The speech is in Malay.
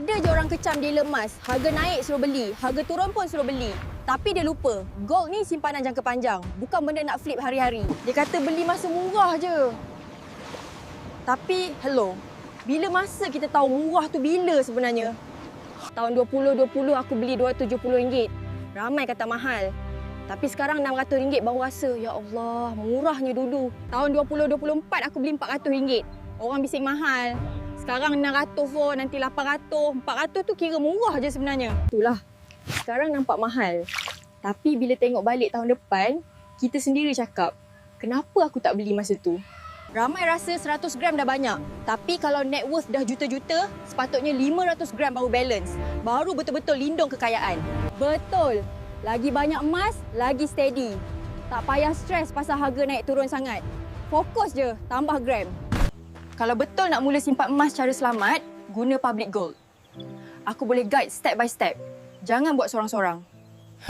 Ada je orang kecam dealer emas. Harga naik suruh beli, harga turun pun suruh beli. Tapi dia lupa, gold ni simpanan jangka panjang. Bukan benda nak flip hari-hari. Dia kata beli masa murah je. Tapi, hello. Bila masa kita tahu murah tu bila sebenarnya? Tahun 2020 aku beli RM270. Ramai kata mahal. Tapi sekarang RM600 baru rasa, ya Allah, murahnya dulu. Tahun 2024 aku beli RM400. Orang bising mahal. Sekarang 600 pun, nanti 800. 400 tu kira murah je sebenarnya. Itulah. Sekarang nampak mahal. Tapi bila tengok balik tahun depan, kita sendiri cakap, kenapa aku tak beli masa tu? Ramai rasa 100 gram dah banyak. Tapi kalau net worth dah juta-juta, sepatutnya 500 gram baru balance. Baru betul-betul lindung kekayaan. Betul. Lagi banyak emas, lagi steady. Tak payah stres pasal harga naik turun sangat. Fokus je, tambah gram. Kalau betul nak mula simpan emas secara selamat, guna public gold. Aku boleh guide step by step. Jangan buat sorang-sorang.